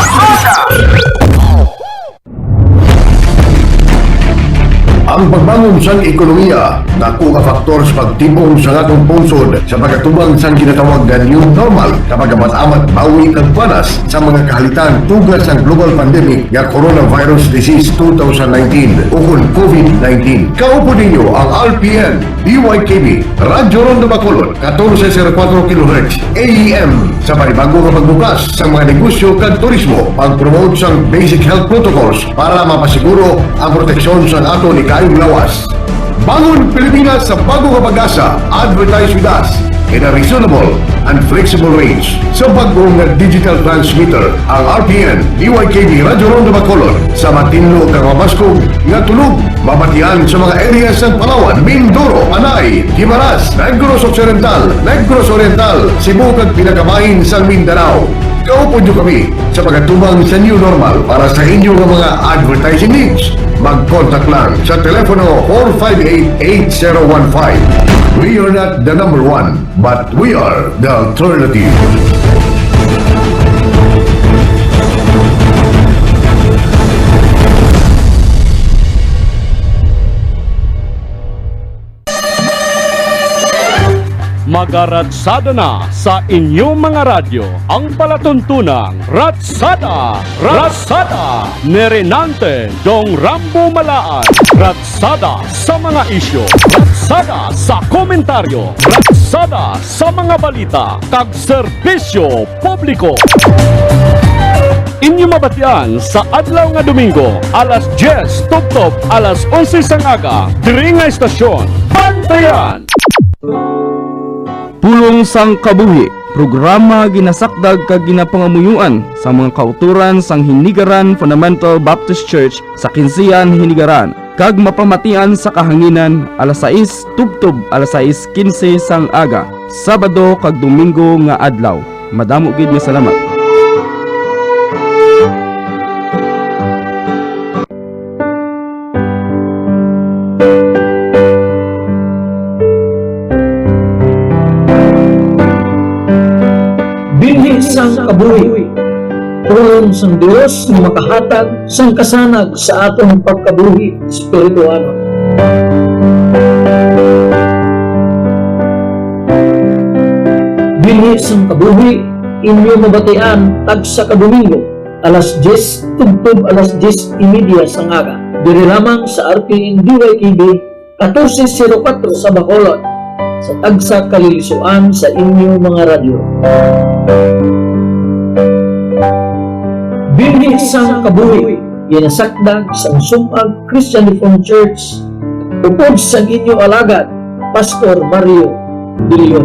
Ang pagbangon sang ekonomiya dako ka faktor sa pagtibong sa atong pungsod sa pagkatubang sang ginatawag nga new normal kapag amat bawi kag panas sa mga kahalitan tugas sang global pandemic nga coronavirus disease 2019 o COVID-19. Kaupo ninyo ang RPN BYKB Radyo Ronda Bacolod 1404 kHz AEM sa panibago nga pagbukas sa mga negosyo kag turismo, pag-promote sang basic health protocols para mapasiguro ang proteksyon sa ato ni kayong lawas. Bangon Pilipinas sa bago nga pag-asa. Advertise with us in a reasonable and flexible range. Sa bagong digital transmitter, ang RPN BYKB Radyo Ronda Bacolod sa matinlo kag mabaskog nga tulog mabatian sa mga areas ng Palawan, Mindoro, Panay, Guimaras, Negros Occidental, Negros Oriental, Cebu kag pinakabahin sa Mindanao. Kaupo nyo kami sa pagkatubang sa new normal para sa inyong mga advertising needs. Mag-contact lang sa telepono 458-8015. We are not the number one, but we are the alternative. Magaratsada na sa inyong mga radyo ang palatuntunang Ratsada! Ratsada! Nerenante Dong Rambo Malaan. Ratsada sa mga isyo. Ratsada sa komentaryo. Ratsada sa mga balita. Kag serbisyo publiko. Inyo mabatian sa adlaw nga Domingo, alas 10 tubtob, alas 11 sangaga, diri nga istasyon, Bantayan! Pulong sang kabuhi, programa ginasakdag kag ginapangamuyuan sa mga kauturan sang Hinigaran Fundamental Baptist Church sa Kinsian, Hinigaran. Kag mapamatian sa kahanginan alas 6 tubtob, alas 6:15 sang aga, Sabado kag Domingo nga adlaw. Madamo gid nga salamat. Binhi sang kabuhi, pulong sang Dios na makahatag sang kasanag sa atong pagkabuhi espiritual. Binhi sang kabuhi, inyo mabatian tagsa ka Domingo, alas 10 tubtob, alas 10:30 sang aga. Diri lamang sa RPN BYKB 1404 sa Bacolod, sa tagsa kalilisuan sa inyong mga radyo. Binhi sang kabuhi, ginasakdag sang Sumag Christian Reformed Church, upod sa inyong alagad, Pastor Mario Dilion.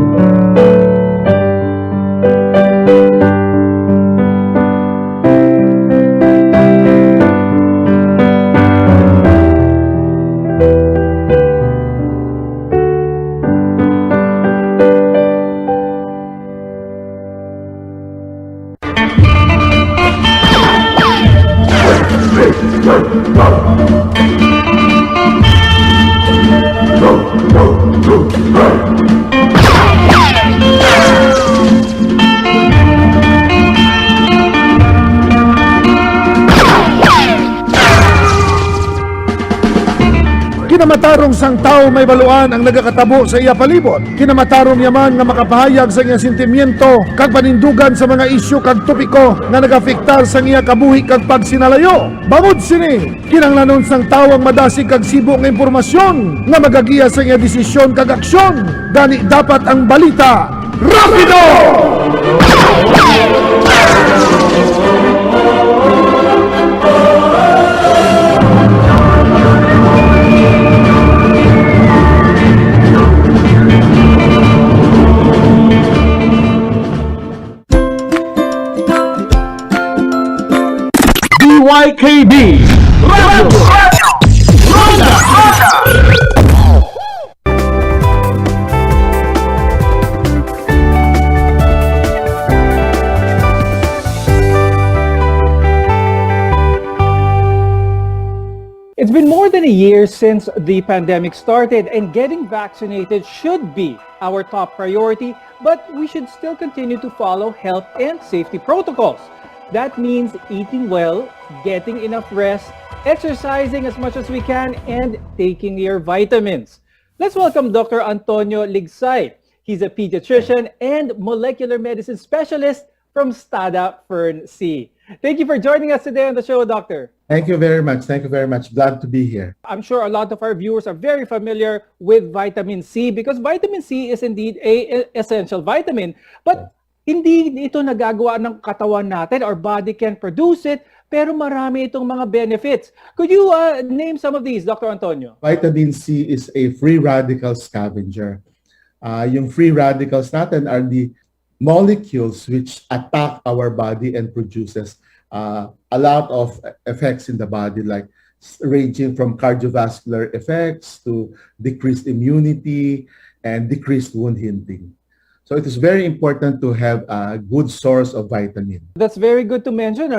Kinamatarong sang tao may baluan ang nagakatabo sa iya palibot. Kinamatarong yaman nga makapahayag sa iyang sentimiento kag panindugan sa mga isyu kag topiko nga nagafektar sa iya kabuhi kag pagsinalayo. Bangod sini, kinahanglanon sang tao ang madasig kag sibo nga impormasyon nga magagiya sa iya desisyon kag aksyon. Gani dapat ang balita rapido! YKB Radio Ronda. It's been more than a year since the pandemic started, and getting vaccinated should be our top priority, but we should still continue to follow health and safety protocols. That means eating well, getting enough rest, exercising as much as we can, and taking your vitamins. Let's welcome Dr. Antonio Ligsay. He's a pediatrician and molecular medicine specialist from Stada Fern C. Thank you for joining us today on the show, Doctor. Thank you very much. Thank you very much. Glad to be here. I'm sure a lot of our viewers are very familiar with vitamin C because vitamin C is indeed an essential vitamin. But hindi ito nagagawa ng katawan natin. Our body can produce it, pero marami itong mga benefits. Could you name some of these, Dr. Antonio? Vitamin C is a free radical scavenger. Yung free radicals natin are the molecules which attack our body and produces a lot of effects in the body, like ranging from cardiovascular effects to decreased immunity and decreased wound healing. So it is very important to have a good source of vitamin. That's very good to mention.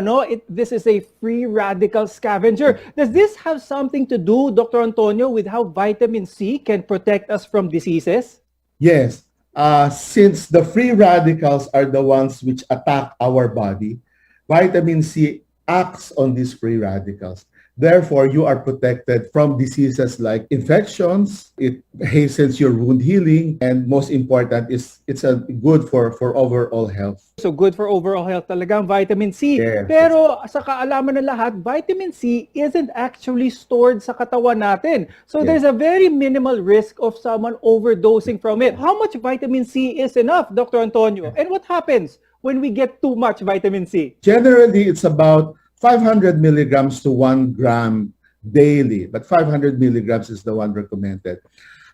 This is a free radical scavenger. Does this have something to do, Dr. Antonio, with how vitamin C can protect us from diseases? Yes. Since the free radicals are the ones which attack our body, vitamin C acts on these free radicals. Therefore, you are protected from diseases like infections. It hastens your wound healing, and most important is it's good for overall health. So good for overall health talaga ang vitamin C. Yes. Pero sa kaalaman ng lahat, vitamin C isn't actually stored sa katawan natin. So there's a very minimal risk of someone overdosing from it. How much vitamin C is enough, Dr. Antonio? And what happens when we get too much vitamin C? Generally, it's about 500 milligrams to 1 gram daily, but 500 milligrams is the one recommended.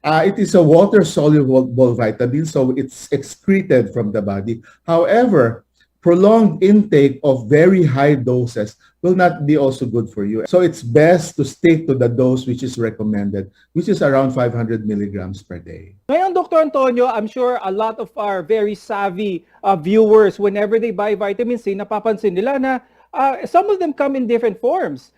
It is a water-soluble vitamin, so it's excreted from the body. However, prolonged intake of very high doses will not be also good for you. So it's best to stick to the dose which is recommended, which is around 500 milligrams per day. Ngayon, Dr. Antonio, I'm sure a lot of our very savvy viewers, whenever they buy vitamin C, napapansin nila na some of them come in different forms.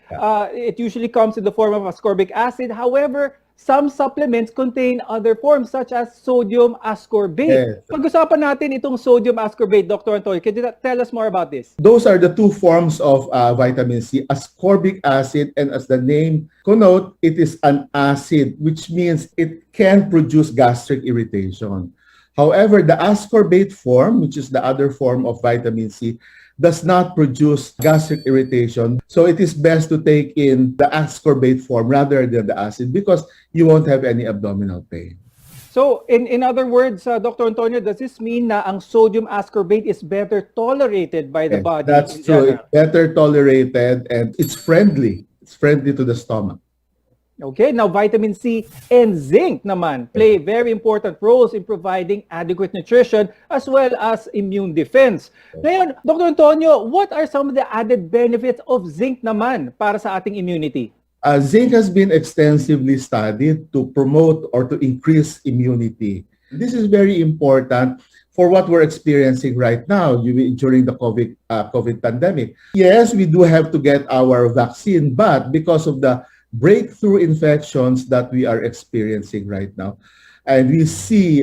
It usually comes in the form of ascorbic acid. However, some supplements contain other forms such as sodium ascorbate. Yes. Pag-usapan natin itong sodium ascorbate, Dr. Antonio. Can you tell us more about this? Those are the two forms of vitamin C, ascorbic acid, and as the name connotes, it is an acid, which means it can produce gastric irritation. However, the ascorbate form, which is the other form of vitamin C, does not produce gastric irritation. So it is best to take in the ascorbate form rather than the acid because you won't have any abdominal pain. So in other words, Dr. Antonio, does this mean na ang sodium ascorbate is better tolerated by the body? That's true. It's better tolerated and it's friendly. It's friendly to the stomach. Okay, now vitamin C and zinc naman play very important roles in providing adequate nutrition as well as immune defense. Ngayon, Dr. Antonio, what are some of the added benefits of zinc naman para sa ating immunity? Zinc has been extensively studied to promote or to increase immunity. This is very important for what we're experiencing right now during the COVID pandemic. Yes, we do have to get our vaccine, but because of the breakthrough infections that we are experiencing right now, and we see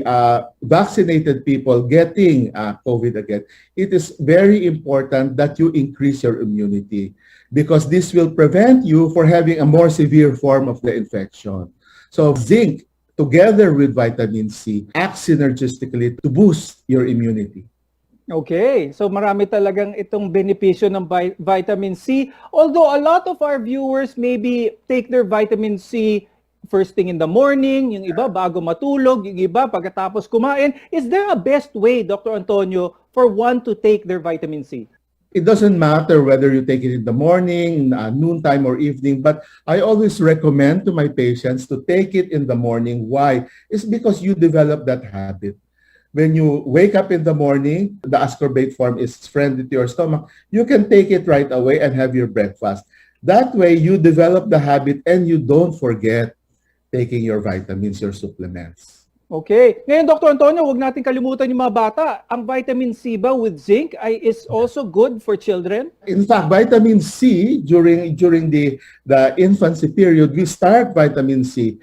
vaccinated people getting COVID again, it is very important that you increase your immunity because this will prevent you from having a more severe form of the infection. So zinc, together with vitamin C, act synergistically to boost your immunity. Okay, so marami talagang itong benepisyo ng vitamin C. Although a lot of our viewers maybe take their vitamin C first thing in the morning, yung iba bago matulog, yung iba pagkatapos kumain. Is there a best way, Dr. Antonio, for one to take their vitamin C? It doesn't matter whether you take it in the morning, noontime, or evening, but I always recommend to my patients to take it in the morning. Why? It's because you develop that habit. When you wake up in the morning, the ascorbate form is friendly to your stomach. You can take it right away and have your breakfast. That way, you develop the habit and you don't forget taking your vitamins, your supplements. Okay. Ngayon, Dr. Antonio, huwag natin kalimutan yung mga bata. Ang vitamin C ba with zinc is also good for children? In fact, vitamin C, during the infancy period, we start vitamin C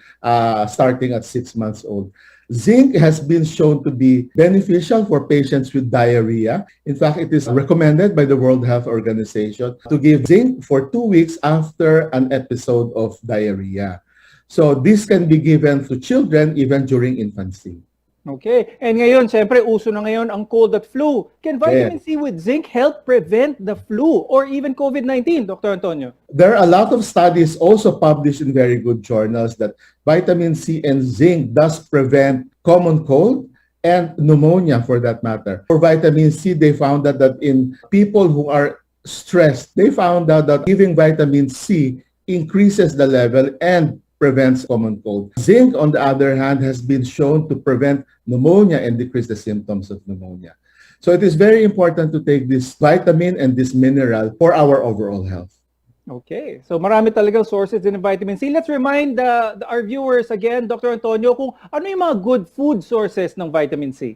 starting at 6 months old. Zinc has been shown to be beneficial for patients with diarrhea. In fact, it is recommended by the World Health Organization to give zinc for 2 weeks after an episode of diarrhea. So this can be given to children even during infancy. Okay. And ngayon, syempre, uso na ngayon ang cold at flu. Can vitamin C with zinc help prevent the flu or even COVID-19, Dr. Antonio? There are a lot of studies also published in very good journals that vitamin C and zinc does prevent common cold and pneumonia for that matter. For vitamin C, they found that in people who are stressed, they found out that giving vitamin C increases the level and prevents common cold. Zinc, on the other hand, has been shown to prevent pneumonia and decrease the symptoms of pneumonia. So it is very important to take this vitamin and this mineral for our overall health. Okay. So marami talagang sources din ng vitamin C. Let's remind our viewers again, Dr. Antonio, kung ano yung mga good food sources ng vitamin C.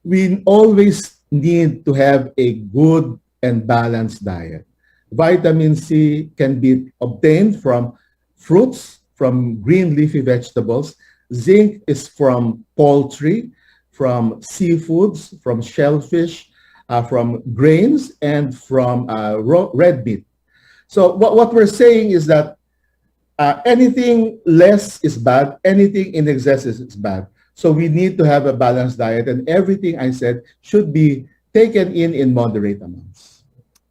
We always need to have a good and balanced diet. Vitamin C can be obtained from fruits, from green leafy vegetables. Zinc is from poultry, from seafoods, from shellfish, from grains, and from red meat. So what we're saying is that anything less is bad, anything in excess is bad. So we need to have a balanced diet, and everything I said should be taken in moderate amounts.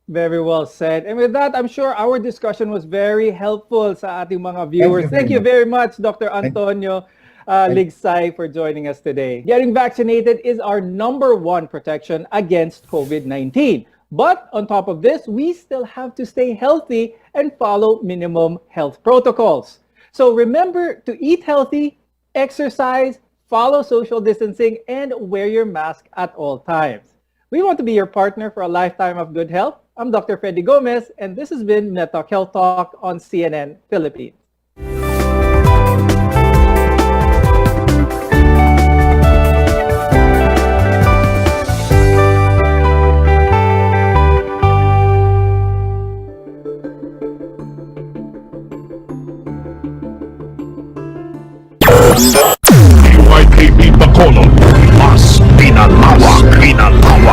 Very well said. And with that, I'm sure our discussion was very helpful sa ating mga viewers. Thank you very much, Dr. Antonio Ligsay, for joining us today. Getting vaccinated is our #1 protection against COVID-19. But on top of this, we still have to stay healthy and follow minimum health protocols. So remember to eat healthy, exercise, follow social distancing, and wear your mask at all times. We want to be your partner for a lifetime of good health. I'm Dr. Freddy Gomez, and this has been MedTalk Health Talk on CNN Philippines. Stop.